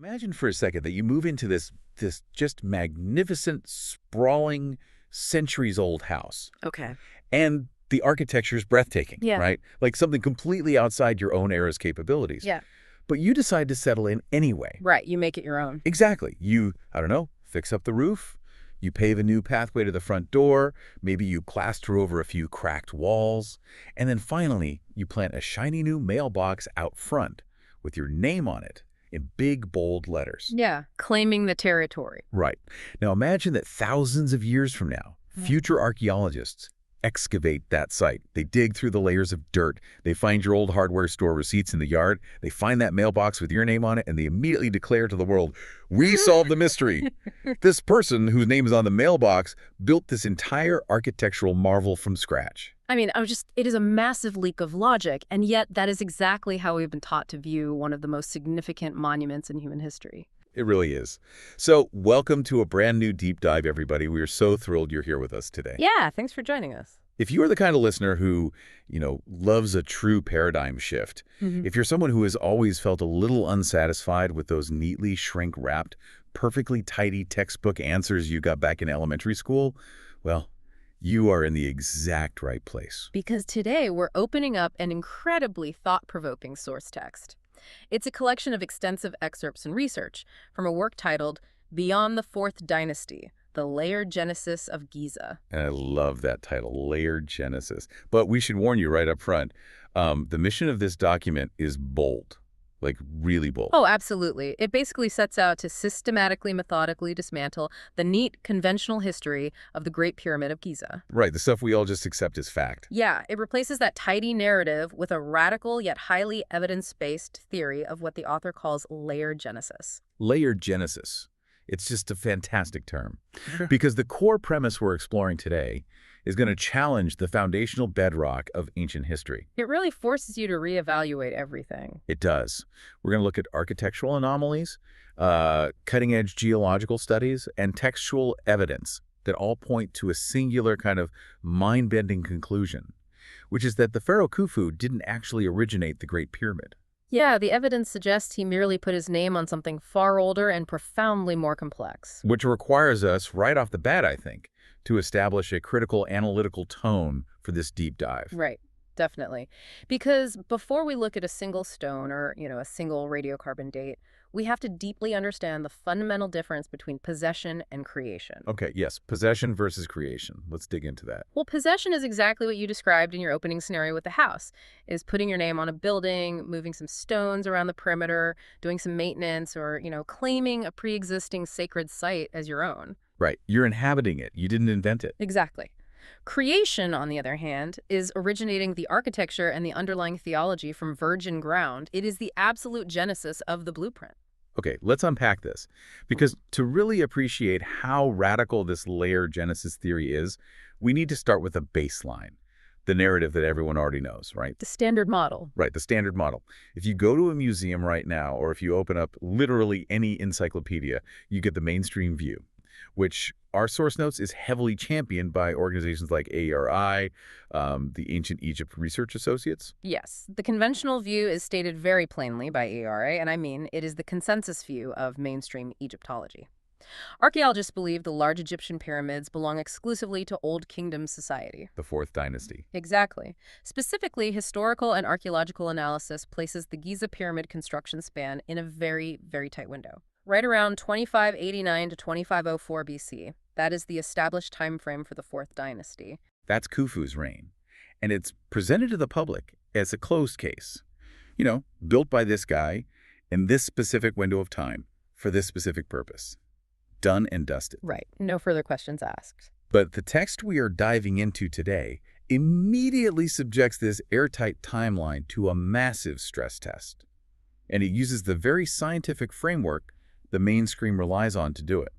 Imagine for a second that you move into this just magnificent, sprawling, centuries-old house. Okay. And the architecture is breathtaking, Yeah. right? Like something completely outside your own era's capabilities. Yeah. But you decide to settle in anyway. Right. You make it your own. Exactly. You, I don't know, fix up the roof. You pave a new pathway to the front door. Maybe you plaster over a few cracked walls. And then finally, you plant a shiny new mailbox out front with your name on it in big, bold letters. Yeah. Claiming the territory. Right. Now imagine that thousands of years from now, future archaeologists excavate that site. They dig through the layers of dirt. They find your old hardware store receipts in the yard. They find that mailbox with your name on it, and they immediately declare to the world, "We solved the mystery." This person whose name is on the mailbox built this entire architectural marvel from scratch. I mean, it is a massive leap of logic, and yet that is exactly how we've been taught to view one of the most significant monuments in human history. It really is. So welcome to a brand new deep dive, everybody. We are so thrilled you're here with us today. Yeah, thanks for joining us. If you are the kind of listener who, loves a true paradigm shift, if you're someone who has always felt a little unsatisfied with those neatly shrink-wrapped, perfectly tidy textbook answers you got back in elementary school, well, you are in the exact right place. Because today we're opening up an incredibly thought-provoking source text. It's a collection of extensive excerpts and research from a work titled Beyond the Fourth Dynasty, The Layered Genesis of Giza. And I love that title, Layered Genesis. But we should warn you right up front, the mission of this document is bold, like really bold. Oh, absolutely. It basically sets out to systematically, methodically dismantle the neat, conventional history of the Great Pyramid of Giza. Right, the stuff we all just accept as fact. Yeah, it replaces that tidy narrative with a radical yet highly evidence-based theory of what the author calls layered genesis. Layered Genesis. It's just a fantastic term. Because the core premise we're exploring today is going to challenge the foundational bedrock of ancient history. It really forces you to reevaluate everything. It does. We're going to look at architectural anomalies, cutting-edge geological studies, and textual evidence that all point to a singular kind of mind-bending conclusion, which is that the pharaoh Khufu didn't actually originate the Great Pyramid. Yeah, the evidence suggests he merely put his name on something far older and profoundly more complex. Which requires us, right off the bat, I think, to establish a critical analytical tone for this deep dive. Right, definitely. Because before we look at a single stone or, a single radiocarbon date, we have to deeply understand the fundamental difference between possession and creation. Okay, yes, possession versus creation. Let's dig into that. Well, possession is exactly what you described in your opening scenario with the house, is putting your name on a building, moving some stones around the perimeter, doing some maintenance, or, claiming a pre-existing sacred site as your own. Right, you're inhabiting it. You didn't invent it. Exactly. Creation, on the other hand, is originating the architecture and the underlying theology from virgin ground. It is the absolute genesis of the blueprint. Okay, let's unpack this. Because to really appreciate how radical this layered genesis theory is, we need to start with a baseline, the narrative that everyone already knows, right? The standard model. Right, the standard model. If you go to a museum right now, or if you open up literally any encyclopedia, you get the mainstream view, which our source notes is heavily championed by organizations like ARI, the Ancient Egypt Research Associates. Yes, the conventional view is stated very plainly by ARI, and I mean it is the consensus view of mainstream Egyptology. Archaeologists believe the large Egyptian pyramids belong exclusively to Old Kingdom society. The Fourth Dynasty. Exactly. Specifically, historical and archaeological analysis places the Giza pyramid construction span in a very, very tight window. Right around 2589 to 2504 BC. That is the established time frame for the Fourth Dynasty. That's Khufu's reign. And it's presented to the public as a closed case. Built by this guy in this specific window of time for this specific purpose. Done and dusted. Right. No further questions asked. But the text we are diving into today immediately subjects this airtight timeline to a massive stress test. And it uses the very scientific framework the mainstream relies on to do it.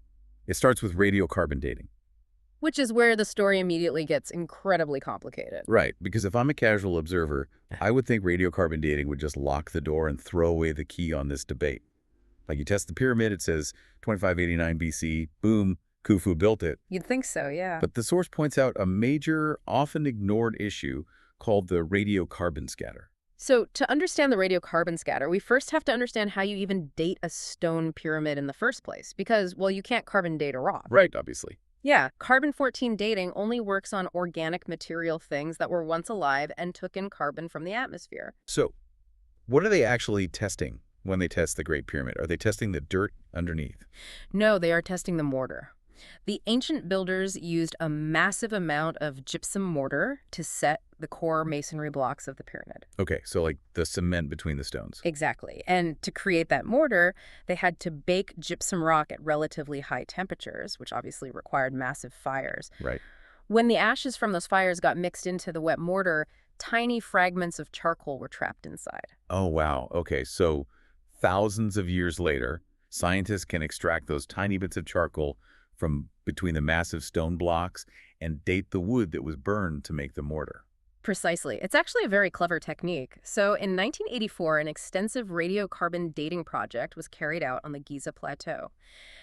It starts with radiocarbon dating. Which is where the story immediately gets incredibly complicated. Right, because if I'm a casual observer, I would think radiocarbon dating would just lock the door and throw away the key on this debate. Like you test the pyramid, it says 2589 BC, boom, Khufu built it. You'd think so, yeah. But the source points out a major, often ignored issue called the radiocarbon scatter. So to understand the radiocarbon scatter, we first have to understand how you even date a stone pyramid in the first place. Because, well, you can't carbon date a rock. Right, obviously. Yeah, carbon-14 dating only works on organic material things that were once alive and took in carbon from the atmosphere. So what are they actually testing when they test the Great Pyramid? Are they testing the dirt underneath? No, they are testing the mortar. The ancient builders used a massive amount of gypsum mortar to set the core masonry blocks of the pyramid. Okay, so like the cement between the stones. Exactly. And to create that mortar, they had to bake gypsum rock at relatively high temperatures, which obviously required massive fires. Right. When the ashes from those fires got mixed into the wet mortar, tiny fragments of charcoal were trapped inside. Oh, wow. Okay, so thousands of years later, scientists can extract those tiny bits of charcoal from between the massive stone blocks and date the wood that was burned to make the mortar. Precisely. It's actually a very clever technique. So in 1984, an extensive radiocarbon dating project was carried out on the Giza Plateau,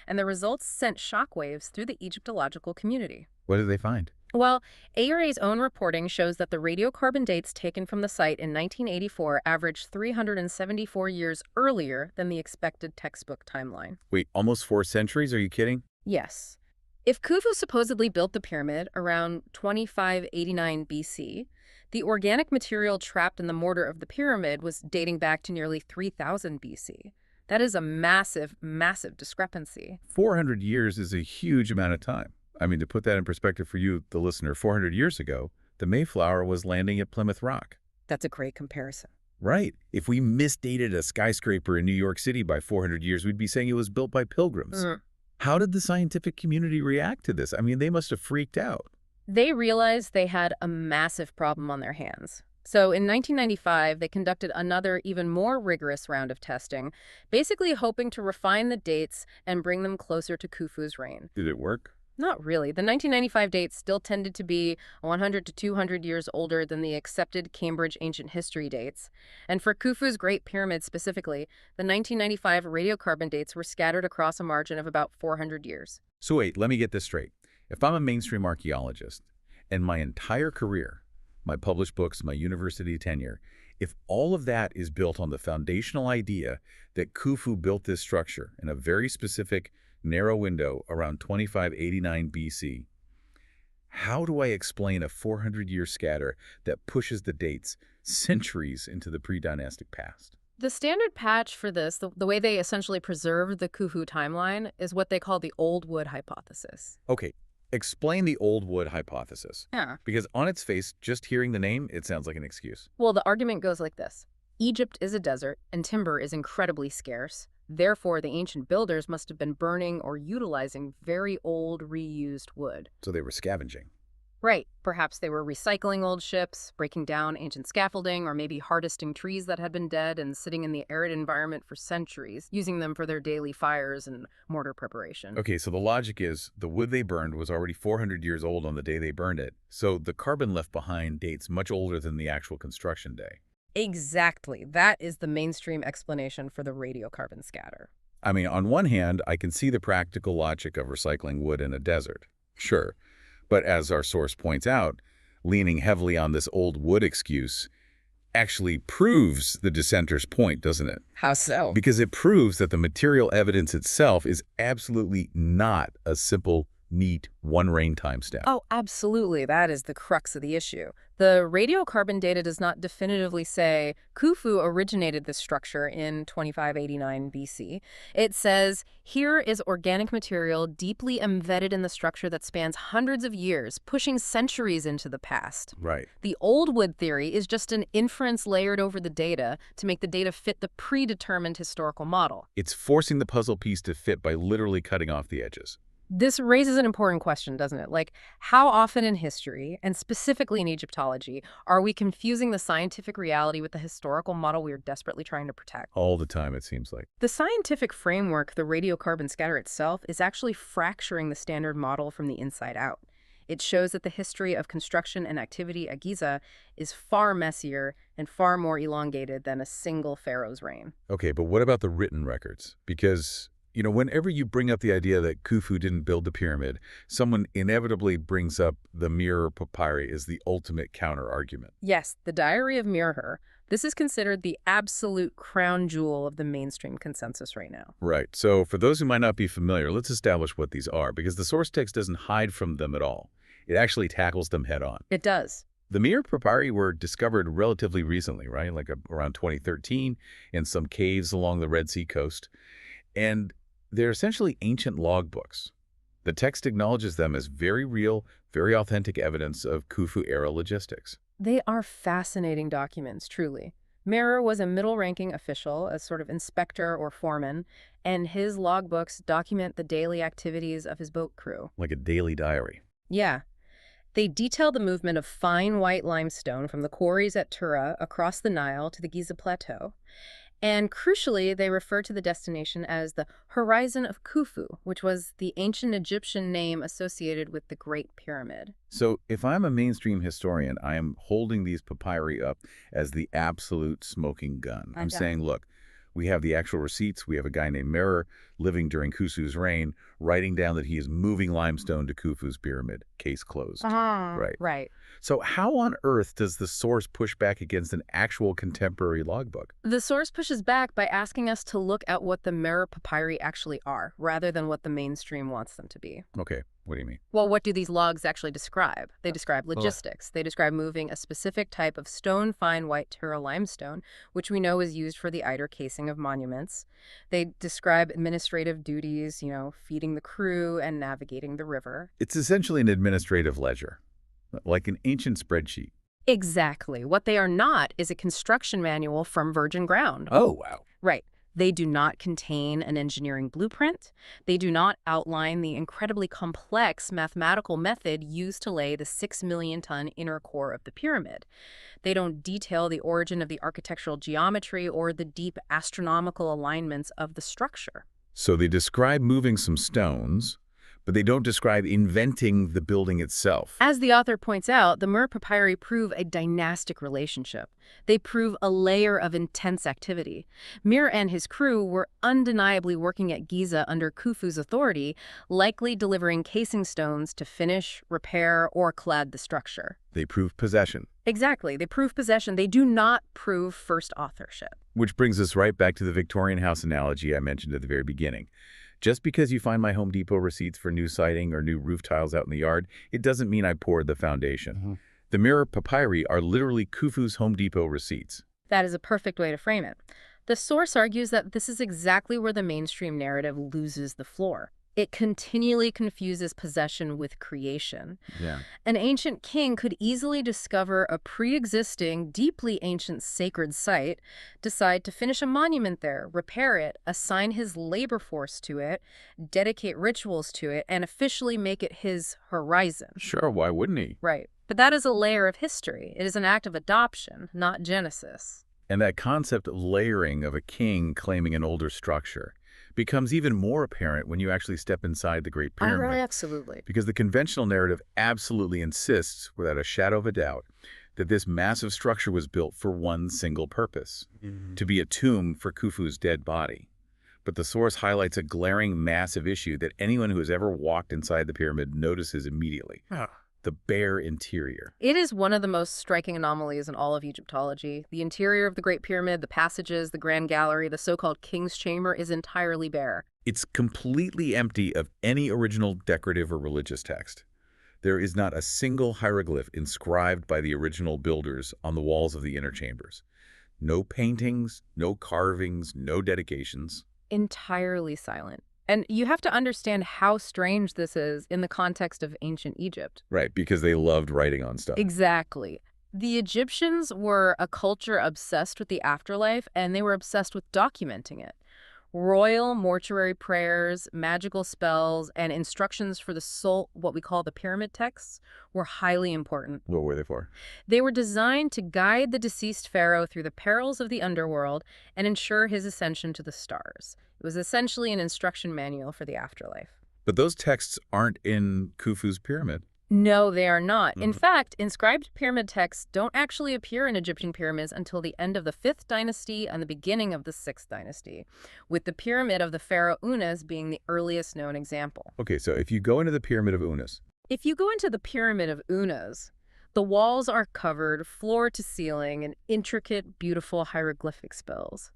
and the results sent shockwaves through the Egyptological community. What did they find? Well, ARA's own reporting shows that the radiocarbon dates taken from the site in 1984 averaged 374 years earlier than the expected textbook timeline. Wait, almost 4 centuries? Are you kidding? Yes. If Khufu supposedly built the pyramid around 2589 BC, the organic material trapped in the mortar of the pyramid was dating back to nearly 3000 BC. That is a massive, massive discrepancy. 400 years is a huge amount of time. I mean, to put that in perspective for you, the listener, 400 years ago, the Mayflower was landing at Plymouth Rock. That's a great comparison. Right. If we misdated a skyscraper in New York City by 400 years, we'd be saying it was built by pilgrims. How did the scientific community react to this? I mean, they must have freaked out. They realized they had a massive problem on their hands. So in 1995, they conducted another, even more rigorous round of testing, basically hoping to refine the dates and bring them closer to Khufu's reign. Did it work? Not really. The 1995 dates still tended to be 100 to 200 years older than the accepted Cambridge Ancient History dates. And for Khufu's Great Pyramid specifically, the 1995 radiocarbon dates were scattered across a margin of about 400 years. So wait, let me get this straight. If I'm a mainstream archaeologist, and my entire career, my published books, my university tenure, if all of that is built on the foundational idea that Khufu built this structure in a very specific, narrow window around 2589 BC, how do I explain a 400-year scatter that pushes the dates centuries into the pre-dynastic past? The standard patch for this, the way they essentially preserve the Khufu timeline, is what they call the Old Wood hypothesis. Okay, explain the Old Wood hypothesis. Yeah. Because on its face, just hearing the name, it sounds like an excuse. Well, the argument goes like this. Egypt is a desert, and timber is incredibly scarce. Therefore, the ancient builders must have been burning or utilizing very old, reused wood. So they were scavenging. Right. Perhaps they were recycling old ships, breaking down ancient scaffolding, or maybe harvesting trees that had been dead and sitting in the arid environment for centuries, using them for their daily fires and mortar preparation. Okay, so the logic is the wood they burned was already 400 years old on the day they burned it. So the carbon left behind dates much older than the actual construction day. Exactly. That is the mainstream explanation for the radiocarbon scatter. I mean, on one hand, I can see the practical logic of recycling wood in a desert. Sure. But as our source points out, leaning heavily on this old wood excuse actually proves the dissenter's point, doesn't it? How so? Because it proves that the material evidence itself is absolutely not a simple, neat, one rain time step. Oh, absolutely. That is the crux of the issue. The radiocarbon data does not definitively say Khufu originated this structure in 2589 BC. It says, here is organic material deeply embedded in the structure that spans hundreds of years, pushing centuries into the past. Right. The old wood theory is just an inference layered over the data to make the data fit the predetermined historical model. It's forcing the puzzle piece to fit by literally cutting off the edges. This raises an important question, doesn't it? Like, how often in history, and specifically in Egyptology, are we confusing the scientific reality with the historical model we are desperately trying to protect? All the time, it seems like. The scientific framework, the radiocarbon scatter itself, is actually fracturing the standard model from the inside out. It shows that the history of construction and activity at Giza is far messier and far more elongated than a single pharaoh's reign. Okay, but what about the written records? Because you know, whenever you bring up the idea that Khufu didn't build the pyramid, someone inevitably brings up the Mirror papyri as the ultimate counter-argument. Yes, the Diary of Mirror, This is considered the absolute crown jewel of the mainstream consensus right now. Right. So for those who might not be familiar, let's establish what these are, because the source text doesn't hide from them at all. It actually tackles them head on. It does. The Mir papyri were discovered relatively recently, right? Like around 2013 in some caves along the Red Sea coast. And they're essentially ancient logbooks. The text acknowledges them as very real, very authentic evidence of Khufu-era logistics. They are fascinating documents, truly. Mir was a middle-ranking official, a sort of inspector or foreman, and his logbooks document the daily activities of his boat crew. Like a daily diary. Yeah. They detail the movement of fine white limestone from the quarries at Tura across the Nile to the Giza Plateau. And crucially, they refer to the destination as the Horizon of Khufu, which was the ancient Egyptian name associated with the Great Pyramid. So if I'm a mainstream historian, I am holding these papyri up as the absolute smoking gun. I'm saying, look, we have the actual receipts. We have a guy named Merer living during Khufu's reign, writing down that he is moving limestone to Khufu's pyramid. Case closed. Right. So how on earth does the source push back against an actual contemporary logbook? The source pushes back by asking us to look at what the Merer papyri actually are, rather than what the mainstream wants them to be. Okay, what do you mean? Well, what do these logs actually describe? They describe logistics. They describe moving a specific type of stone fine white Tura limestone, which we know is used for the eider casing of monuments. They describe administrative duties, feeding the crew and navigating the river. It's essentially an administrative ledger, like an ancient spreadsheet. Exactly. What they are not is a construction manual from virgin ground. Oh, wow. Right. They do not contain an engineering blueprint. They do not outline the incredibly complex mathematical method used to lay the 6 million ton inner core of the pyramid. They don't detail the origin of the architectural geometry or the deep astronomical alignments of the structure. So they describe moving some stones, but they don't describe inventing the building itself. As the author points out, the Mir papyri prove a dynastic relationship. They prove a layer of intense activity. Mir and his crew were undeniably working at Giza under Khufu's authority, likely delivering casing stones to finish, repair, or clad the structure. They prove possession. Exactly. They prove possession. They do not prove first authorship. Which brings us right back to the Victorian house analogy I mentioned at the very beginning. Just because you find my Home Depot receipts for new siding or new roof tiles out in the yard, it doesn't mean I poured the foundation. The Mir papyri are literally Khufu's Home Depot receipts. That is a perfect way to frame it. The source argues that this is exactly where the mainstream narrative loses the floor. It continually confuses possession with creation. Yeah. An ancient king could easily discover a pre-existing, deeply ancient sacred site, decide to finish a monument there, repair it, assign his labor force to it, dedicate rituals to it, and officially make it his horizon. Sure, why wouldn't he? Right. But that is a layer of history. It is an act of adoption, not genesis. And that concept of layering of a king claiming an older structure becomes even more apparent when you actually step inside the Great Pyramid. Absolutely. Because the conventional narrative absolutely insists, without a shadow of a doubt, that this massive structure was built for one single purpose, to be a tomb for Khufu's dead body. But the source highlights a glaring, massive issue that anyone who has ever walked inside the pyramid notices immediately. The bare interior. It is one of the most striking anomalies in all of Egyptology. The interior of the Great Pyramid, the passages, the Grand Gallery, the so-called King's Chamber is entirely bare. It's completely empty of any original decorative or religious text. There is not a single hieroglyph inscribed by the original builders on the walls of the inner chambers. No paintings, no carvings, no dedications. Entirely silent. And you have to understand how strange this is in the context of ancient Egypt. Right, because they loved writing on stuff. Exactly. The Egyptians were a culture obsessed with the afterlife, and they were obsessed with documenting it. Royal mortuary prayers, magical spells, and instructions for the soul, what we call the pyramid texts, were highly important. What were they for? They were designed to guide the deceased pharaoh through the perils of the underworld and ensure his ascension to the stars. It was essentially an instruction manual for the afterlife. But those texts aren't in Khufu's pyramid. No, they are not. In fact, inscribed pyramid texts don't actually appear in Egyptian pyramids until the end of the 5th dynasty and the beginning of the 6th dynasty, with the pyramid of the pharaoh Unas being the earliest known example. Okay, so if you go into the pyramid of Unas. If you go into the pyramid of Unas, The walls are covered floor to ceiling in intricate, beautiful hieroglyphic spells.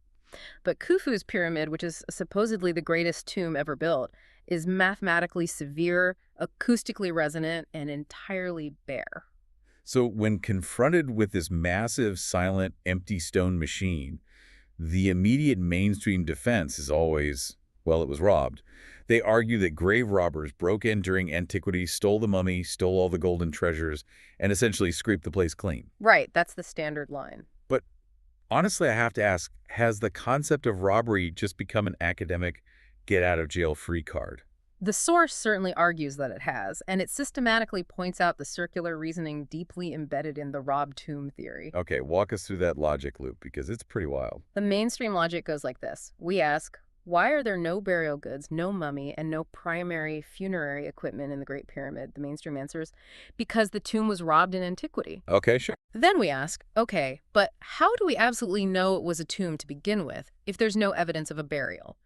But Khufu's pyramid, which is supposedly the greatest tomb ever built, is mathematically severe, acoustically resonant, and entirely bare. So when confronted with this massive, silent, empty stone machine, the immediate mainstream defense is always, well, it was robbed. They argue that grave robbers broke in during antiquity, stole the mummy, stole all the golden treasures, and essentially scraped the place clean. Right, that's the standard line. But honestly, I have to ask, has the concept of robbery just become an academic get-out-of-jail-free card? The source certainly argues that it has, and it systematically points out the circular reasoning deeply embedded in the robbed tomb theory. Okay, walk us through that logic loop, because it's pretty wild. The mainstream logic goes like this. We ask, why are there no burial goods, no mummy, and no primary funerary equipment in the Great Pyramid? The mainstream answer is, because the tomb was robbed in antiquity. Okay, sure. Then we ask, okay, but how do we absolutely know it was a tomb to begin with if there's no evidence of a burial?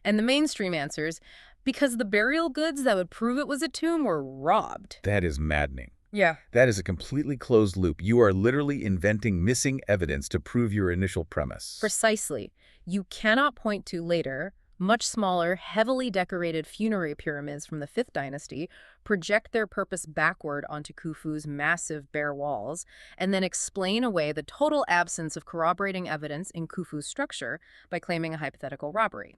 And the mainstream answers, because the burial goods that would prove it was a tomb were robbed. That is maddening. Yeah. That is a completely closed loop. You are literally inventing missing evidence to prove your initial premise. Precisely. You cannot point to later, much smaller, heavily decorated funerary pyramids from the 5th dynasty, project their purpose backward onto Khufu's massive bare walls, and then explain away the total absence of corroborating evidence in Khufu's structure by claiming a hypothetical robbery.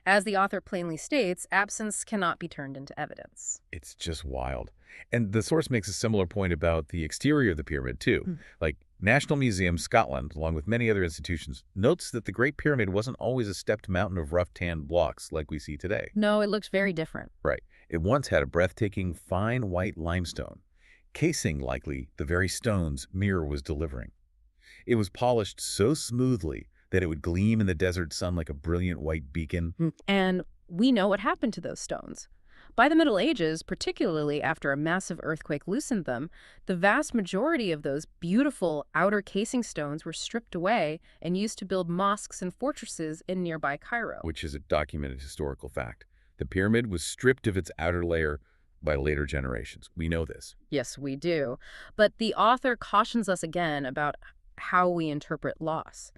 As the author plainly states, absence cannot be turned into evidence. It's just wild. And the source makes a similar point about the exterior of the pyramid, too. Like, National Museum Scotland, along with many other institutions, notes that the Great Pyramid wasn't always a stepped mountain of rough tan blocks like we see today. No, it looks very different. Right. It once had a breathtaking, fine white limestone, casing likely the very stones Mir was delivering. It was polished so smoothly that it would gleam in the desert sun like a brilliant white beacon. And we know what happened to those stones. By the Middle Ages, particularly after a massive earthquake loosened them, the vast majority of those beautiful outer casing stones were stripped away and used to build mosques and fortresses in nearby Cairo. Which is a documented historical fact. The pyramid was stripped of its outer layer by later generations. We know this. Yes, we do. But the author cautions us again about how we interpret loss.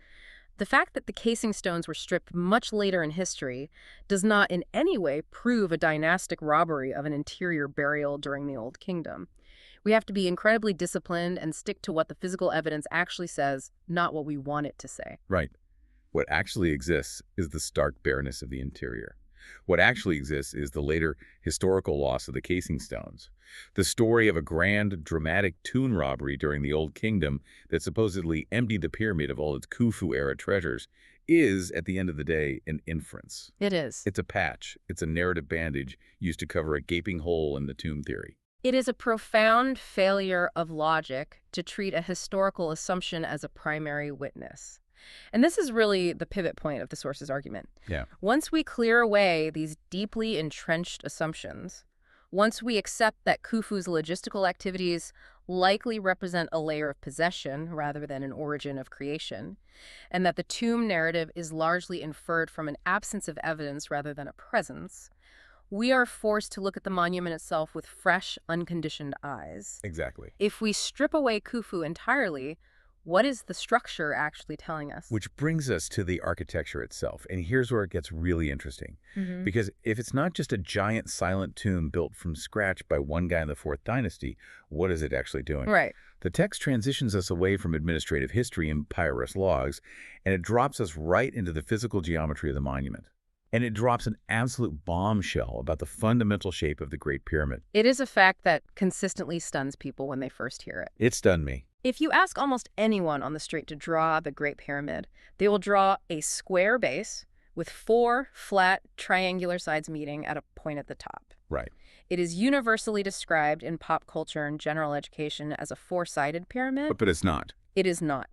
The fact that the casing stones were stripped much later in history does not in any way prove a dynastic robbery of an interior burial during the Old Kingdom. We have to be incredibly disciplined and stick to what the physical evidence actually says, not what we want it to say. Right. What actually exists is the stark bareness of the interior. What actually exists is the later historical loss of the casing stones. The story of a grand, dramatic tomb robbery during the Old Kingdom that supposedly emptied the pyramid of all its Khufu-era treasures is, at the end of the day, an inference. It is. It's a patch. It's a narrative bandage used to cover a gaping hole in the tomb theory. It is a profound failure of logic to treat a historical assumption as a primary witness. And this is really the pivot point of the source's argument. Yeah. Once we clear away these deeply entrenched assumptions, once we accept that Khufu's logistical activities likely represent a layer of possession rather than an origin of creation, and that the tomb narrative is largely inferred from an absence of evidence rather than a presence, we are forced to look at the monument itself with fresh, unconditioned eyes. Exactly. If we strip away Khufu entirely, what is the structure actually telling us? Which brings us to the architecture itself. And here's where it gets really interesting. Because if it's not just a giant silent tomb built from scratch by one guy in the 4th dynasty, what is it actually doing? Right. The text transitions us away from administrative history and papyrus logs, and it drops us right into the physical geometry of the monument. And it drops an absolute bombshell about the fundamental shape of the Great Pyramid. It is a fact that consistently stuns people when they first hear it. It stunned me. If you ask almost anyone on the street to draw the Great Pyramid, they will draw a square base with 4 flat, triangular sides meeting at a point at the top. Right. It is universally described in pop culture and general education as a 4-sided pyramid. But it's not. It is not.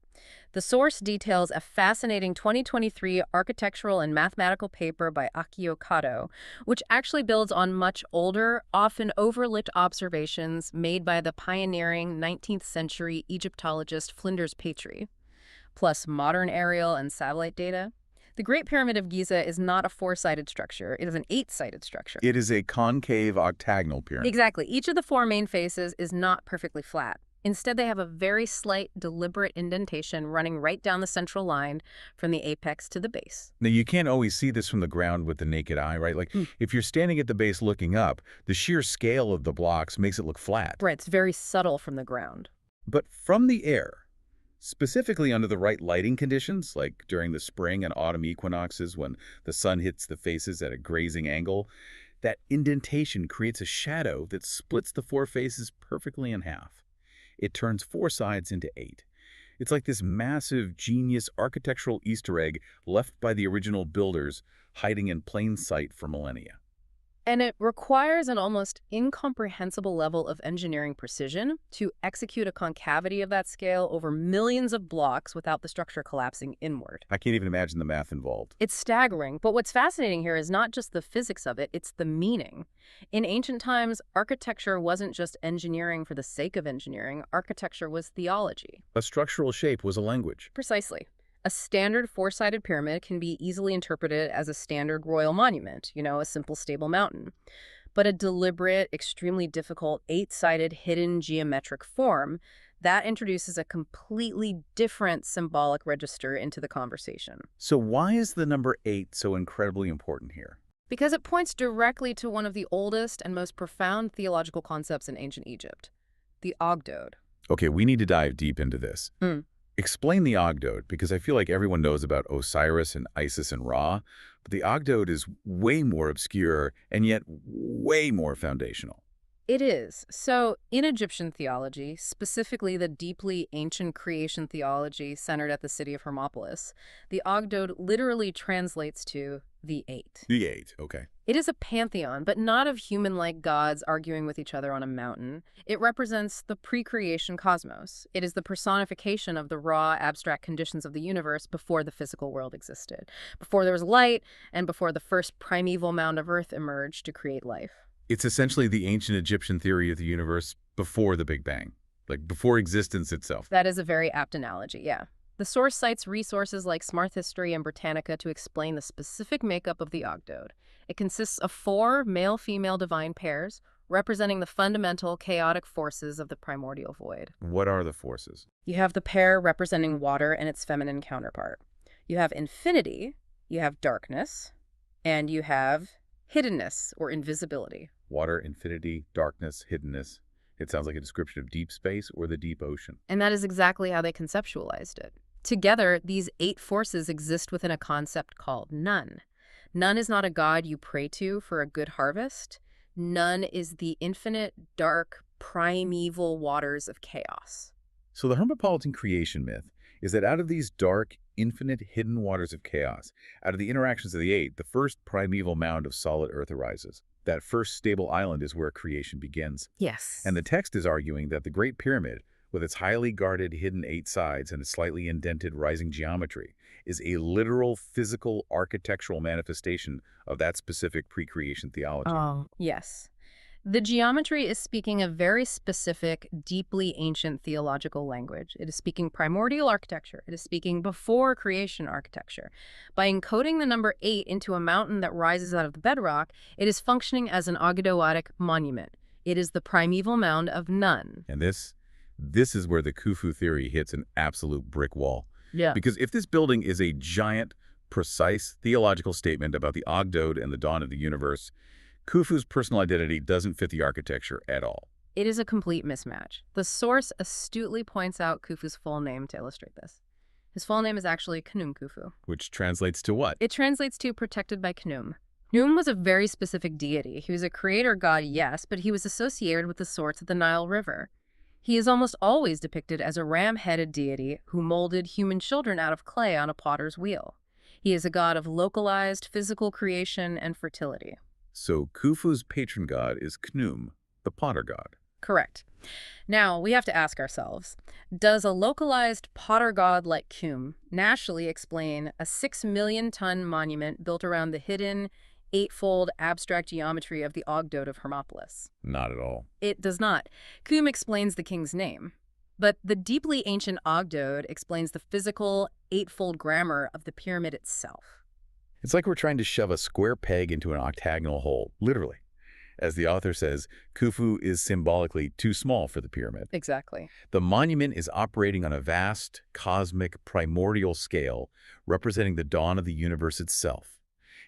The source details a fascinating 2023 architectural and mathematical paper by Akio Kato, which actually builds on much older, often overlooked observations made by the pioneering 19th century Egyptologist Flinders Petrie, plus modern aerial and satellite data. The Great Pyramid of Giza is not a 4-sided structure. It is an 8-sided structure. It is a concave octagonal pyramid. Exactly. Each of the 4 main faces is not perfectly flat. Instead, they have a very slight, deliberate indentation running right down the central line from the apex to the base. Now, you can't always see this from the ground with the naked eye, right? Like, if you're standing at the base looking up, the sheer scale of the blocks makes it look flat. Right, it's very subtle from the ground. But from the air, specifically under the right lighting conditions, like during the spring and autumn equinoxes when the sun hits the faces at a grazing angle, that indentation creates a shadow that splits the four faces perfectly in half. It turns four sides into eight. It's like this massive, genius architectural Easter egg left by the original builders, hiding in plain sight for millennia. And it requires an almost incomprehensible level of engineering precision to execute a concavity of that scale over millions of blocks without the structure collapsing inward. I can't even imagine the math involved. It's staggering, but what's fascinating here is not just the physics of it, it's the meaning. In ancient times, architecture wasn't just engineering for the sake of engineering, architecture was theology. A structural shape was a language. Precisely. A standard four-sided pyramid can be easily interpreted as a standard royal monument, a simple stable mountain. But a deliberate, extremely difficult, eight-sided hidden geometric form, that introduces a completely different symbolic register into the conversation. So why is the number 8 so incredibly important here? Because it points directly to one of the oldest and most profound theological concepts in ancient Egypt, the Ogdoad. Okay, we need to dive deep into this. Explain the Ogdoad, because I feel like everyone knows about Osiris and Isis and Ra, but the Ogdoad is way more obscure and yet way more foundational. It is. So, in Egyptian theology, specifically the deeply ancient creation theology centered at the city of Hermopolis, the Ogdoad literally translates to the eight. The 8, okay. It is a pantheon, but not of human-like gods arguing with each other on a mountain. It represents the pre-creation cosmos. It is the personification of the raw, abstract conditions of the universe before the physical world existed, before there was light, and before the first primeval mound of Earth emerged to create life. It's essentially the ancient Egyptian theory of the universe before the Big Bang, like before existence itself. That is a very apt analogy, yeah. The source cites resources like Smart History and Britannica to explain the specific makeup of the Ogdoad. It consists of 4 male-female divine pairs, representing the fundamental chaotic forces of the primordial void. What are the forces? You have the pair representing water and its feminine counterpart. You have infinity, you have darkness, and you have hiddenness or invisibility. Water, infinity, darkness, hiddenness. It sounds like a description of deep space or the deep ocean. And that is exactly how they conceptualized it. Together, these 8 forces exist within a concept called none. None is not a god you pray to for a good harvest. None is the infinite, dark, primeval waters of chaos. So the Hermopolitan creation myth is that out of these dark, infinite, hidden waters of chaos, out of the interactions of the 8, the first primeval mound of solid earth arises. That first stable island is where creation begins. Yes. And the text is arguing that the Great Pyramid, with its highly guarded hidden 8 sides and its slightly indented rising geometry, is a literal physical architectural manifestation of that specific pre-creation theology. Yes. The geometry is speaking a very specific, deeply ancient theological language. It is speaking primordial architecture. It is speaking before creation architecture. By encoding the number 8 into a mountain that rises out of the bedrock, it is functioning as an Ogdoadic monument. It is the primeval mound of none. And this is where the Khufu theory hits an absolute brick wall. Yeah. Because if this building is a giant, precise theological statement about the Ogdoad and the dawn of the universe, Khufu's personal identity doesn't fit the architecture at all. It is a complete mismatch. The source astutely points out Khufu's full name to illustrate this. His full name is actually Khnum Khufu. Which translates to what? It translates to protected by Khnum. Khnum was a very specific deity. He was a creator god, yes, but he was associated with the source of the Nile River. He is almost always depicted as a ram-headed deity who molded human children out of clay on a potter's wheel. He is a god of localized physical creation and fertility. So Khufu's patron god is Khnum, the potter god. Correct. Now, we have to ask ourselves, does a localized potter god like Khnum naturally explain a 6 million ton monument built around the hidden, 8-fold abstract geometry of the Ogdoad of Hermopolis? Not at all. It does not. Khnum explains the king's name. But the deeply ancient Ogdoad explains the physical, 8-fold grammar of the pyramid itself. It's like we're trying to shove a square peg into an octagonal hole, literally. As the author says, Khufu is symbolically too small for the pyramid. Exactly. The monument is operating on a vast, cosmic, primordial scale, representing the dawn of the universe itself.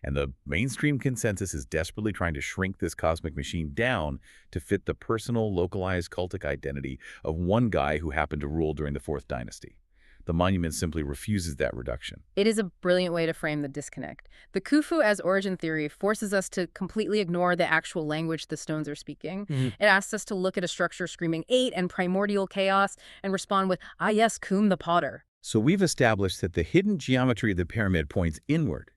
And the mainstream consensus is desperately trying to shrink this cosmic machine down to fit the personal, localized cultic identity of one guy who happened to rule during the Fourth Dynasty. The monument simply refuses that reduction. It is a brilliant way to frame the disconnect. The Khufu as origin theory forces us to completely ignore the actual language the stones are speaking. It asks us to look at a structure screaming 8 and primordial chaos and respond with, ah yes, Khum the potter. So we've established that the hidden geometry of the pyramid points inward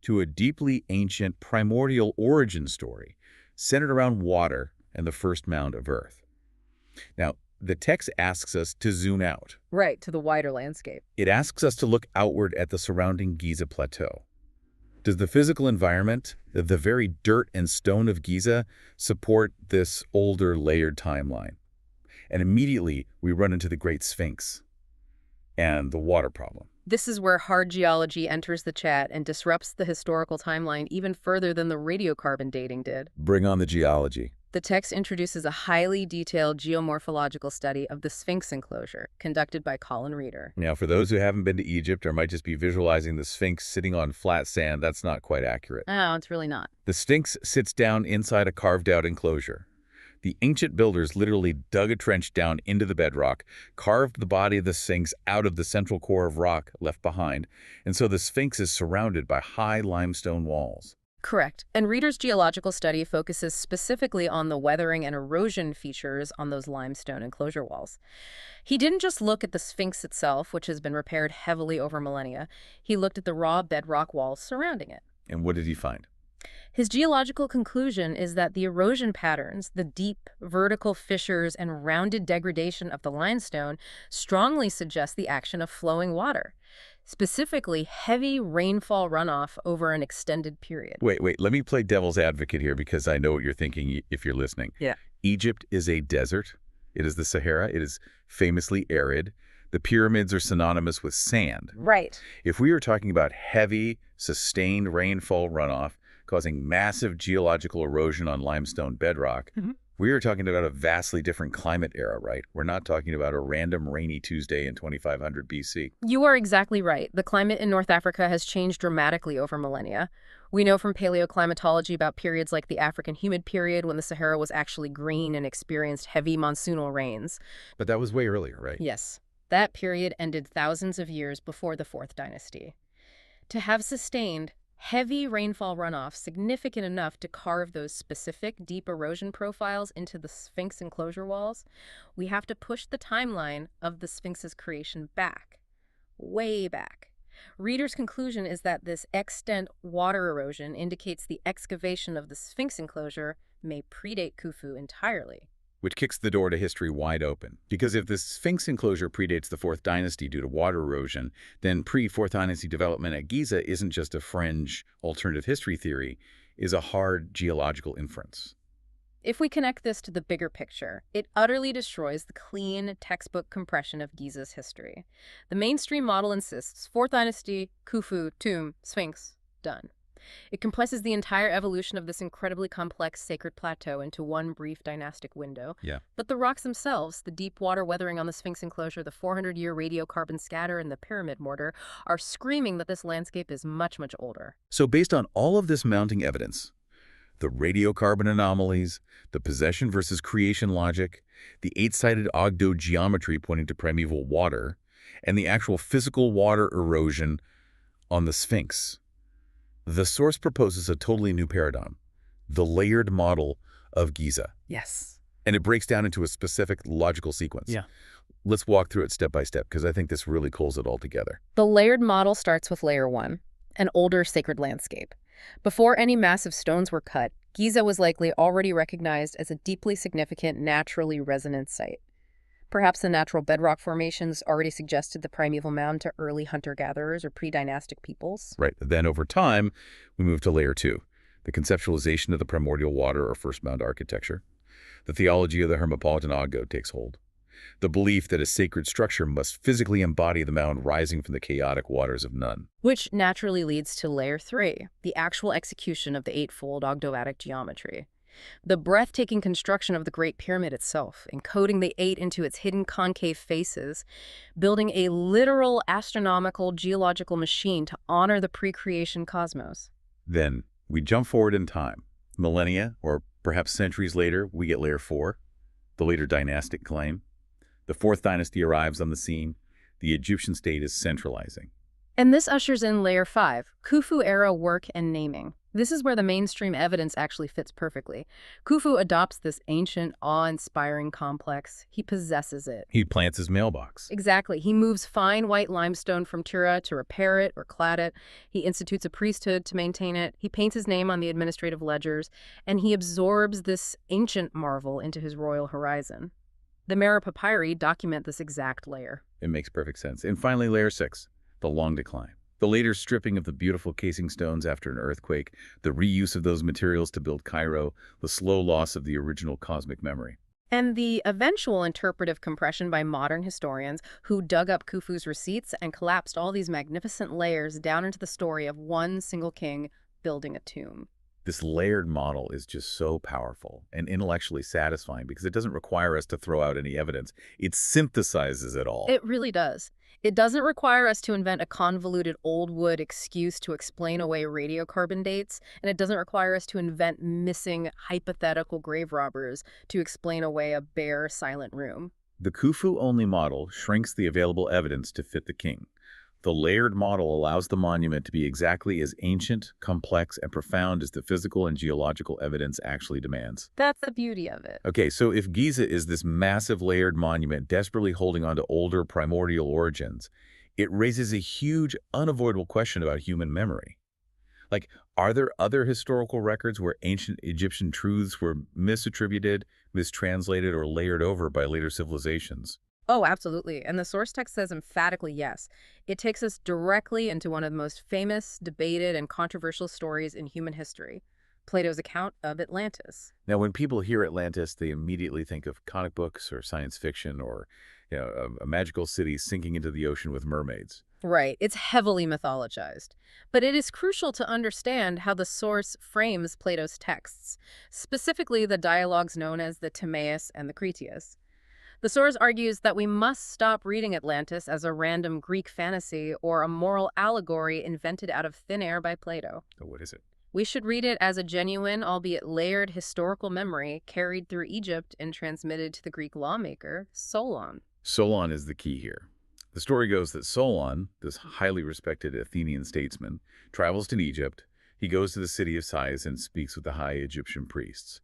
to a deeply ancient primordial origin story centered around water and the first mound of Earth. Now, the text asks us to zoom out. Right, to the wider landscape. It asks us to look outward at the surrounding Giza Plateau. Does the physical environment, the very dirt and stone of Giza, support this older, layered timeline? And immediately, we run into the Great Sphinx and the water problem. This is where hard geology enters the chat and disrupts the historical timeline even further than the radiocarbon dating did. Bring on the geology. The text introduces a highly detailed geomorphological study of the Sphinx enclosure, conducted by Colin Reeder. Now, for those who haven't been to Egypt or might just be visualizing the Sphinx sitting on flat sand, that's not quite accurate. Oh, it's really not. The Sphinx sits down inside a carved-out enclosure. The ancient builders literally dug a trench down into the bedrock, carved the body of the Sphinx out of the central core of rock left behind, and so the Sphinx is surrounded by high limestone walls. Correct. And Reeder's geological study focuses specifically on the weathering and erosion features on those limestone enclosure walls. He didn't just look at the Sphinx itself, which has been repaired heavily over millennia. He looked at the raw bedrock walls surrounding it. And what did he find? His geological conclusion is that the erosion patterns, the deep vertical fissures and rounded degradation of the limestone strongly suggest the action of flowing water, specifically heavy rainfall runoff over an extended period. Wait, let me play devil's advocate here because I know what you're thinking if you're listening. Yeah. Egypt is a desert. It is the Sahara. It is famously arid. The pyramids are synonymous with sand. Right. If we were talking about heavy, sustained rainfall runoff causing massive geological erosion on limestone bedrock, we are talking about a vastly different climate era, right? We're not talking about a random rainy Tuesday in 2500 BC. You are exactly right. The climate in North Africa has changed dramatically over millennia. We know from paleoclimatology about periods like the African humid period when the Sahara was actually green and experienced heavy monsoonal rains. But that was way earlier, right? Yes. That period ended thousands of years before the Fourth Dynasty. To have sustained heavy rainfall runoff significant enough to carve those specific deep erosion profiles into the Sphinx enclosure walls, we have to push the timeline of the Sphinx's creation back, way back. Reeder's conclusion is that this extant water erosion indicates the excavation of the Sphinx enclosure may predate Khufu entirely. Which kicks the door to history wide open. Because if the Sphinx enclosure predates the Fourth Dynasty due to water erosion, then pre-Fourth Dynasty development at Giza isn't just a fringe alternative history theory, is a hard geological inference. If we connect this to the bigger picture, it utterly destroys the clean textbook compression of Giza's history. The mainstream model insists Fourth Dynasty, Khufu, tomb, Sphinx, done. It compresses the entire evolution of this incredibly complex sacred plateau into one brief dynastic window. Yeah. But the rocks themselves, the deep water weathering on the Sphinx enclosure, the 400-year radiocarbon scatter, and the pyramid mortar are screaming that this landscape is much, much older. So based on all of this mounting evidence, the radiocarbon anomalies, the possession versus creation logic, the 8-sided Ogdo geometry pointing to primeval water, and the actual physical water erosion on the Sphinx, the source proposes a totally new paradigm, the layered model of Giza. Yes. And it breaks down into a specific logical sequence. Yeah. Let's walk through it step by step, because I think this really pulls it all together. The layered model starts with layer 1, an older sacred landscape. Before any massive stones were cut, Giza was likely already recognized as a deeply significant naturally resonant site. Perhaps the natural bedrock formations already suggested the primeval mound to early hunter-gatherers or pre-dynastic peoples. Right. Then over time, we move to layer 2, the conceptualization of the primordial water or first mound architecture. The theology of the Hermopolitan Ogdo takes hold. The belief that a sacred structure must physically embody the mound rising from the chaotic waters of Nun. Which naturally leads to layer 3, the actual execution of the 8-fold Ogdoadic geometry. The breathtaking construction of the Great Pyramid itself, encoding the 8 into its hidden concave faces, building a literal astronomical geological machine to honor the pre-creation cosmos. Then we jump forward in time. Millennia, or perhaps centuries later, we get Layer 4, the later dynastic claim. The fourth dynasty arrives on the scene. The Egyptian state is centralizing. And this ushers in Layer 5, Khufu-era work and naming. This is where the mainstream evidence actually fits perfectly. Khufu adopts this ancient, awe-inspiring complex. He possesses it. He plants his mailbox. Exactly. He moves fine white limestone from Tura to repair it or clad it. He institutes a priesthood to maintain it. He paints his name on the administrative ledgers. And he absorbs this ancient marvel into his royal horizon. The Mera papyri document this exact layer. It makes perfect sense. And finally, Layer 6, the long decline. The later stripping of the beautiful casing stones after an earthquake, the reuse of those materials to build Cairo, the slow loss of the original cosmic memory. And the eventual interpretive compression by modern historians who dug up Khufu's receipts and collapsed all these magnificent layers down into the story of one single king building a tomb. This layered model is just so powerful and intellectually satisfying because it doesn't require us to throw out any evidence. It synthesizes it all. It really does. It doesn't require us to invent a convoluted old wood excuse to explain away radiocarbon dates, and it doesn't require us to invent missing hypothetical grave robbers to explain away a bare, silent room. The Khufu-only model shrinks the available evidence to fit the king. The layered model allows the monument to be exactly as ancient, complex, and profound as the physical and geological evidence actually demands. That's the beauty of it. Okay, so if Giza is this massive layered monument desperately holding on to older primordial origins, it raises a huge, unavoidable question about human memory. Like, are there other historical records where ancient Egyptian truths were misattributed, mistranslated, or layered over by later civilizations? Oh, absolutely. And the source text says emphatically yes. It takes us directly into one of the most famous, debated, and controversial stories in human history, Plato's account of Atlantis. Now, when people hear Atlantis, they immediately think of comic books or science fiction or a magical city sinking into the ocean with mermaids. Right. It's heavily mythologized. But it is crucial to understand how the source frames Plato's texts, specifically the dialogues known as the Timaeus and the Critias. The source argues that we must stop reading Atlantis as a random Greek fantasy or a moral allegory invented out of thin air by Plato. So what is it? We should read it as a genuine, albeit layered, historical memory carried through Egypt and transmitted to the Greek lawmaker, Solon. Solon is the key here. The story goes that Solon, this highly respected Athenian statesman, travels to Egypt. He goes to the city of Sais and speaks with the high Egyptian priests.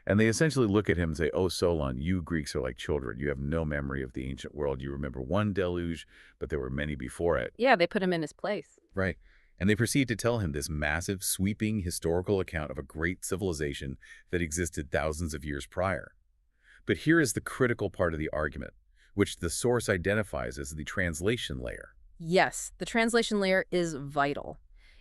And they essentially look at him and say, "Oh, Solon, you Greeks are like children. You have no memory of the ancient world. You remember one deluge, but there were many before it." Yeah, they put him in his place. Right. And they proceed to tell him this massive, sweeping historical account of a great civilization that existed thousands of years prior. But here is the critical part of the argument, which the source identifies as the translation layer. Yes, the translation layer is vital.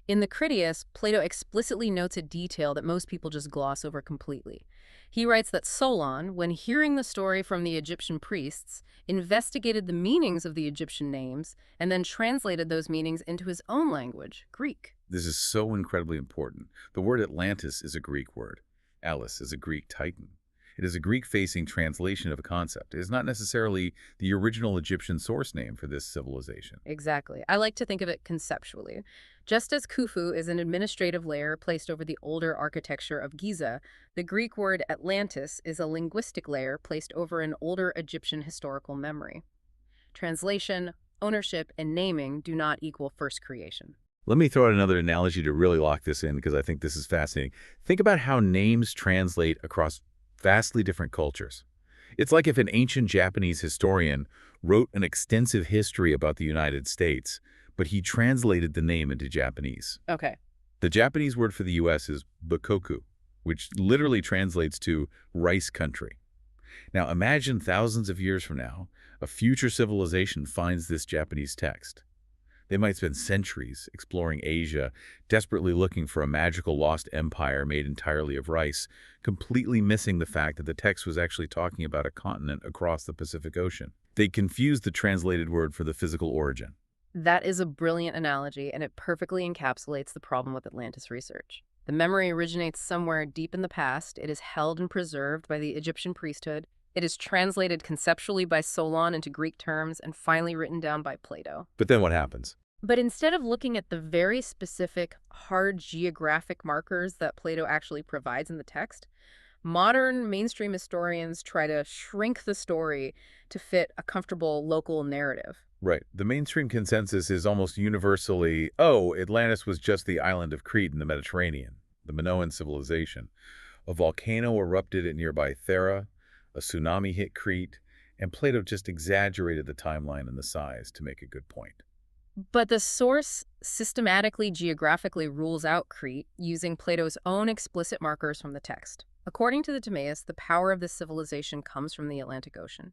In the Critias, Plato explicitly notes a detail that most people just gloss over completely. He writes that Solon, when hearing the story from the Egyptian priests, investigated the meanings of the Egyptian names and then translated those meanings into his own language, Greek. This is so incredibly important. The word Atlantis is a Greek word. Alice is a Greek titan. It is a Greek-facing translation of a concept. It is not necessarily the original Egyptian source name for this civilization. Exactly. I like to think of it conceptually. Just as Khufu is an administrative layer placed over the older architecture of Giza, the Greek word Atlantis is a linguistic layer placed over an older Egyptian historical memory. Translation, ownership, and naming do not equal first creation. Let me throw out another analogy to really lock this in because I think this is fascinating. Think about how names translate across vastly different cultures. It's like if an ancient Japanese historian wrote an extensive history about the United States, but he translated the name into Japanese. Okay. The Japanese word for the U.S. is Bakoku, which literally translates to rice country. Now imagine thousands of years from now, a future civilization finds this Japanese text. They might spend centuries exploring Asia, desperately looking for a magical lost empire made entirely of rice, completely missing the fact that the text was actually talking about a continent across the Pacific Ocean. They confused the translated word for the physical origin. That is a brilliant analogy, and it perfectly encapsulates the problem with Atlantis research. The memory originates somewhere deep in the past. It is held and preserved by the Egyptian priesthood. It is translated conceptually by Solon into Greek terms and finally written down by Plato. But then what happens? But instead of looking at the very specific, hard geographic markers that Plato actually provides in the text, modern mainstream historians try to shrink the story to fit a comfortable local narrative. Right. The mainstream consensus is almost universally, oh, Atlantis was just the island of Crete in the Mediterranean, the Minoan civilization. A volcano erupted at nearby Thera, a tsunami hit Crete, and Plato just exaggerated the timeline and the size to make a good point. But the source systematically geographically rules out Crete using Plato's own explicit markers from the text. According to the Timaeus, the power of this civilization comes from the Atlantic Ocean.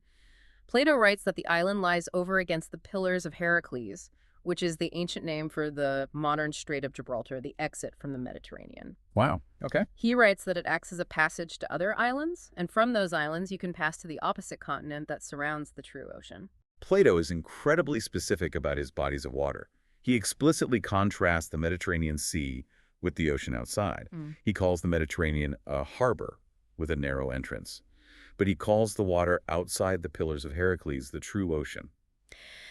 Plato writes that the island lies over against the Pillars of Heracles, which is the ancient name for the modern Strait of Gibraltar, the exit from the Mediterranean. Wow. Okay. He writes that it acts as a passage to other islands, and from those islands you can pass to the opposite continent that surrounds the true ocean. Plato is incredibly specific about his bodies of water. He explicitly contrasts the Mediterranean Sea with the ocean outside. He calls the Mediterranean a harbor with a narrow entrance. But he calls the water outside the Pillars of Heracles the true ocean.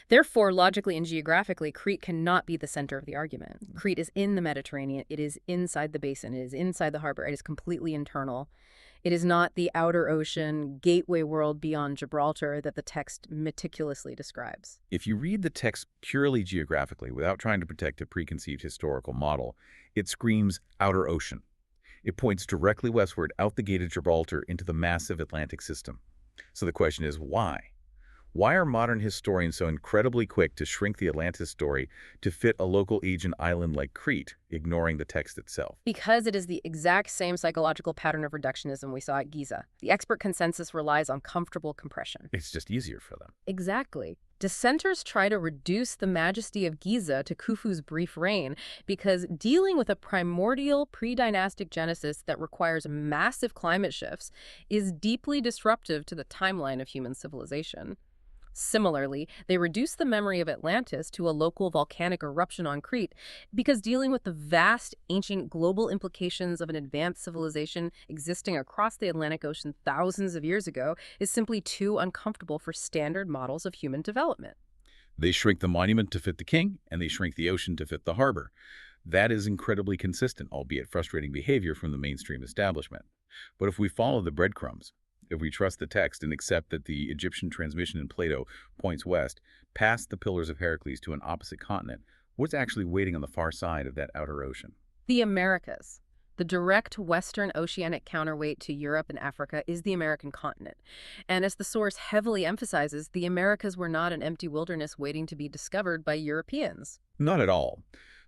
Therefore, logically and geographically, Crete cannot be the center of the argument. Crete is in the Mediterranean. It is inside the basin. It is inside the harbor. It is completely internal. It is not the outer ocean, gateway world beyond Gibraltar that the text meticulously describes. If you read the text purely geographically without trying to protect a preconceived historical model, it screams outer ocean. It points directly westward out the Gate of Gibraltar into the massive Atlantic system. So the question is, why? Why are modern historians so incredibly quick to shrink the Atlantis story to fit a local Aegean island like Crete, ignoring the text itself? Because it is the exact same psychological pattern of reductionism we saw at Giza. The expert consensus relies on comfortable compression. It's just easier for them. Exactly. Dissenters try to reduce the majesty of Giza to Khufu's brief reign because dealing with a primordial pre-dynastic genesis that requires massive climate shifts is deeply disruptive to the timeline of human civilization. Similarly, they reduce the memory of Atlantis to a local volcanic eruption on Crete because dealing with the vast, ancient global implications of an advanced civilization existing across the Atlantic Ocean thousands of years ago is simply too uncomfortable for standard models of human development. They shrink the monument to fit the king, and they shrink the ocean to fit the harbor. That is incredibly consistent, albeit frustrating behavior from the mainstream establishment. But if we follow the breadcrumbs, if we trust the text and accept that the Egyptian transmission in Plato points west, past the Pillars of Heracles to an opposite continent, what's actually waiting on the far side of that outer ocean? The Americas. The direct Western oceanic counterweight to Europe and Africa is the American continent. And as the source heavily emphasizes, the Americas were not an empty wilderness waiting to be discovered by Europeans. Not at all.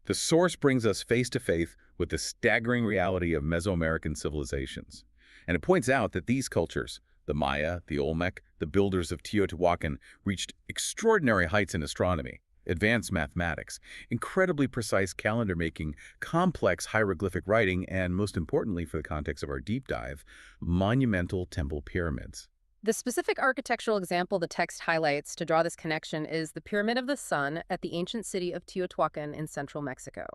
The source brings us face to face with the staggering reality of Mesoamerican civilizations. And it points out that these cultures, the Maya, the Olmec, the builders of Teotihuacan, reached extraordinary heights in astronomy, advanced mathematics, incredibly precise calendar making, complex hieroglyphic writing, and most importantly for the context of our deep dive, monumental temple pyramids. The specific architectural example the text highlights to draw this connection is the Pyramid of the Sun at the ancient city of Teotihuacan in central Mexico.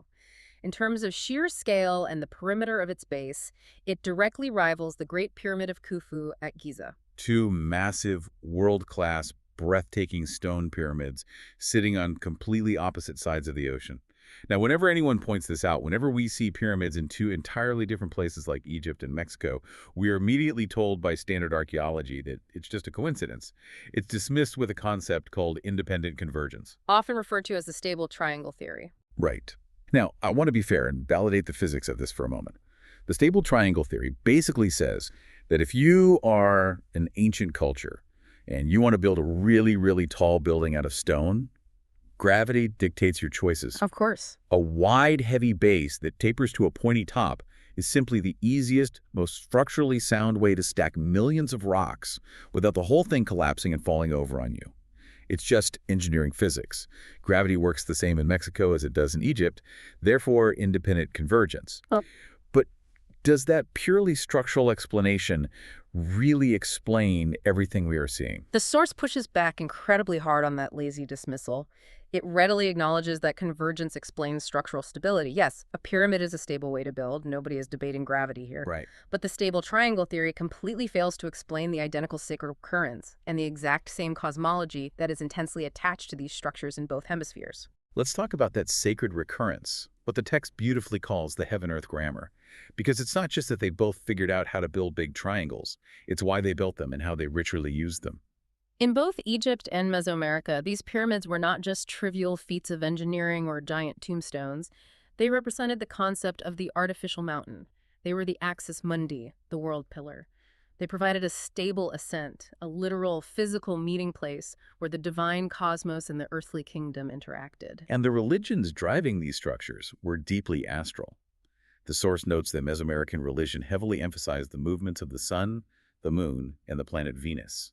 In terms of sheer scale and the perimeter of its base, it directly rivals the Great Pyramid of Khufu at Giza. Two massive, world-class, breathtaking stone pyramids sitting on completely opposite sides of the ocean. Now, whenever anyone points this out, whenever we see pyramids in two entirely different places like Egypt and Mexico, we are immediately told by standard archaeology that it's just a coincidence. It's dismissed with a concept called independent convergence, Often referred to as the stable triangle theory. Right. Now, I want to be fair and validate the physics of this for a moment. The stable triangle theory basically says that if you are an ancient culture and you want to build a really, really tall building out of stone, gravity dictates your choices. Of course. A wide, heavy base that tapers to a pointy top is simply the easiest, most structurally sound way to stack millions of rocks without the whole thing collapsing and falling over on you. It's just engineering physics. Gravity works the same in Mexico as it does in Egypt, therefore independent convergence. Oh. But Does that purely structural explanation really explain everything we are seeing? The source pushes back incredibly hard on that lazy dismissal. It readily acknowledges that convergence explains structural stability. Yes, a pyramid is a stable way to build. Nobody is debating gravity here. Right. But the stable triangle theory completely fails to explain the identical sacred recurrence and the exact same cosmology that is intensely attached to these structures in both hemispheres. Let's talk about that sacred recurrence, what the text beautifully calls the heaven-earth grammar. Because it's not just that they both figured out how to build big triangles, it's why they built them and how they ritually used them. In both Egypt and Mesoamerica, these pyramids were not just trivial feats of engineering or giant tombstones. They represented the concept of the artificial mountain. They were the axis mundi, the world pillar. They provided a stable ascent, a literal physical meeting place where the divine cosmos and the earthly kingdom interacted. And the religions driving these structures were deeply astral. The source notes that Mesoamerican religion heavily emphasized the movements of the sun, the moon, and the planet Venus.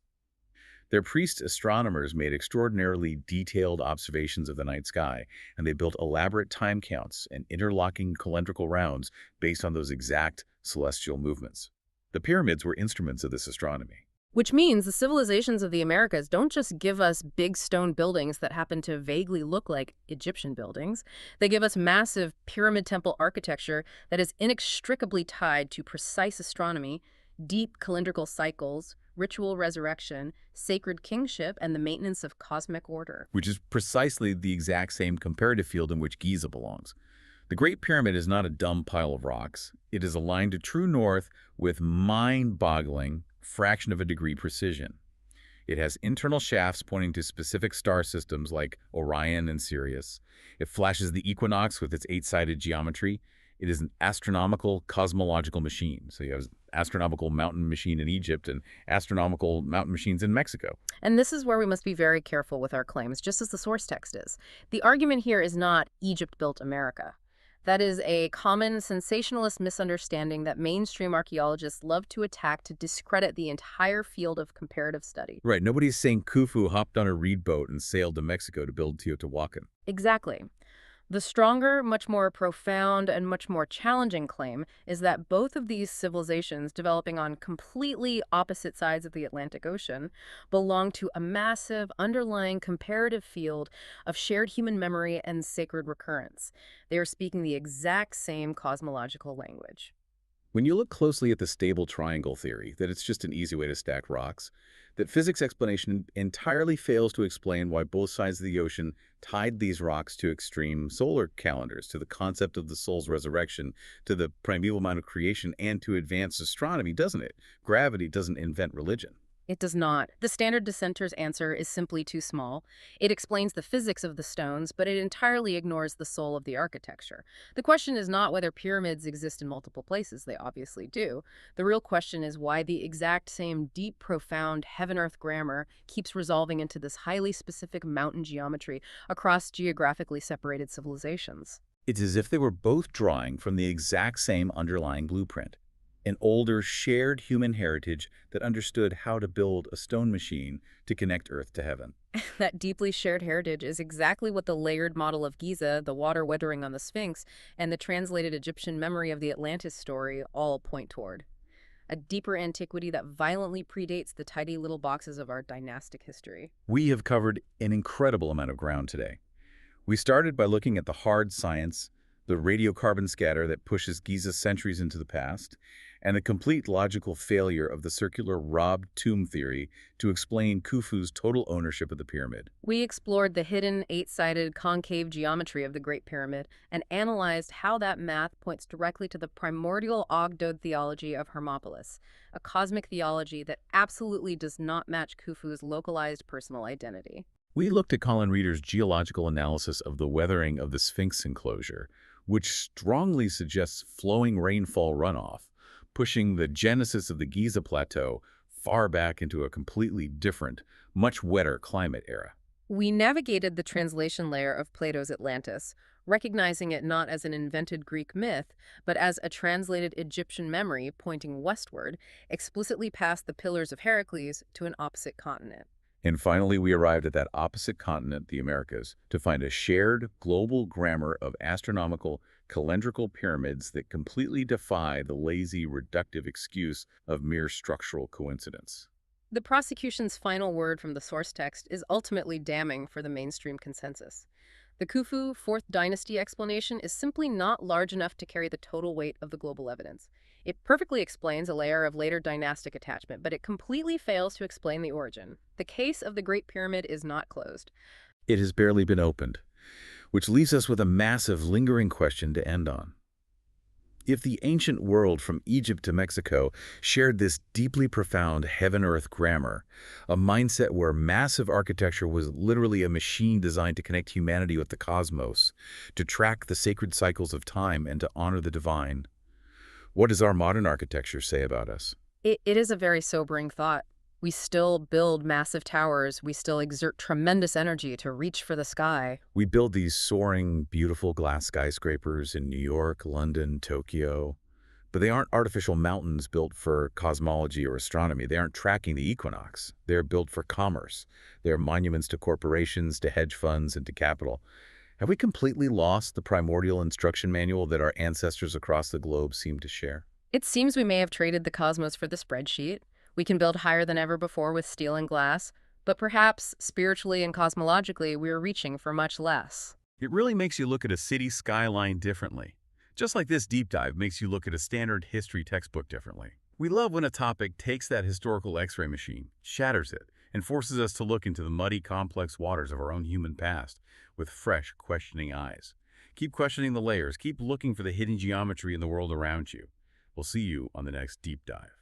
Their priest astronomers made extraordinarily detailed observations of the night sky, and they built elaborate time counts and interlocking calendrical rounds based on those exact celestial movements. The pyramids were instruments of this astronomy. Which means the civilizations of the Americas don't just give us big stone buildings that happen to vaguely look like Egyptian buildings. They give us massive pyramid temple architecture that is inextricably tied to precise astronomy, deep calendrical cycles, ritual resurrection, sacred kingship, and the maintenance of cosmic order. Which is precisely the exact same comparative field in which Giza belongs. The Great Pyramid is not a dumb pile of rocks. It is aligned to true north with mind-boggling fraction of a degree precision. It has internal shafts pointing to specific star systems like Orion and Sirius. It flashes the equinox with its eight-sided geometry. It is an astronomical cosmological machine. So you have astronomical mountain machine in Egypt and astronomical mountain machines in Mexico. And this is where we must be very careful with our claims, just as the source text is. The argument here is not Egypt built America. That is a common sensationalist misunderstanding that mainstream archaeologists love to attack to discredit the entire field of comparative study. Right, nobody's saying Khufu hopped on a reed boat and sailed to Mexico to build Teotihuacan. Exactly. The stronger, much more profound, and much more challenging claim is that both of these civilizations, developing on completely opposite sides of the Atlantic Ocean, belong to a massive underlying comparative field of shared human memory and sacred recurrence. They are speaking the exact same cosmological language. When you look closely at the stable triangle theory, that it's just an easy way to stack rocks, that physics explanation entirely fails to explain why both sides of the ocean tied these rocks to extreme solar calendars, to the concept of the soul's resurrection, to the primeval mind of creation, and to advanced astronomy, doesn't it? Gravity doesn't invent religion. It does not. The standard dissenter's answer is simply too small. It explains the physics of the stones, but it entirely ignores the soul of the architecture. The question is not whether pyramids exist in multiple places. They obviously do. The real question is why the exact same deep, profound heaven-earth grammar keeps resolving into this highly specific mountain geometry across geographically separated civilizations. It's as if they were both drawing from the exact same underlying blueprint. An older, shared human heritage that understood how to build a stone machine to connect Earth to heaven. That deeply shared heritage is exactly what the layered model of Giza, the water weathering on the Sphinx, and the translated Egyptian memory of the Atlantis story all point toward. A deeper antiquity that violently predates the tidy little boxes of our dynastic history. We have covered an incredible amount of ground today. We started by looking at the hard science, the radiocarbon scatter that pushes Giza centuries into the past, and the complete logical failure of the circular robbed tomb theory to explain Khufu's total ownership of the pyramid. We explored the hidden eight-sided concave geometry of the Great Pyramid and analyzed how that math points directly to the primordial Ogdod theology of Hermopolis, a cosmic theology that absolutely does not match Khufu's localized personal identity. We looked at Colin Reeder's geological analysis of the weathering of the Sphinx enclosure, which strongly suggests flowing rainfall runoff, pushing the genesis of the Giza Plateau far back into a completely different, much wetter climate era. We navigated the translation layer of Plato's Atlantis, recognizing it not as an invented Greek myth, but as a translated Egyptian memory pointing westward, explicitly past the Pillars of Heracles to an opposite continent. And finally, we arrived at that opposite continent, the Americas, to find a shared global grammar of astronomical calendrical pyramids that completely defy the lazy, reductive excuse of mere structural coincidence. The prosecution's final word from the source text is ultimately damning for the mainstream consensus. The Khufu Fourth Dynasty explanation is simply not large enough to carry the total weight of the global evidence. It perfectly explains a layer of later dynastic attachment, but it completely fails to explain the origin. The case of the Great Pyramid is not closed. It has barely been opened, which leaves us with a massive, lingering question to end on. If the ancient world from Egypt to Mexico shared this deeply profound heaven-earth grammar, a mindset where massive architecture was literally a machine designed to connect humanity with the cosmos, to track the sacred cycles of time and to honor the divine, what does our modern architecture say about us? It is a very sobering thought. We still build massive towers. We still exert tremendous energy to reach for the sky. We build these soaring, beautiful glass skyscrapers in New York, London, Tokyo, but they aren't artificial mountains built for cosmology or astronomy. They aren't tracking the equinox. They're built for commerce. They're monuments to corporations, to hedge funds, and to capital. Have we completely lost the primordial instruction manual that our ancestors across the globe seem to share? It seems we may have traded the cosmos for the spreadsheet. We can build higher than ever before with steel and glass, but perhaps spiritually and cosmologically we're reaching for much less. It really makes you look at a city skyline differently. Just like this deep dive makes you look at a standard history textbook differently. We love when a topic takes that historical X-ray machine, shatters it, and forces us to look into the muddy, complex waters of our own human past with fresh, questioning eyes. Keep questioning the layers. Keep looking for the hidden geometry in the world around you. We'll see you on the next deep dive.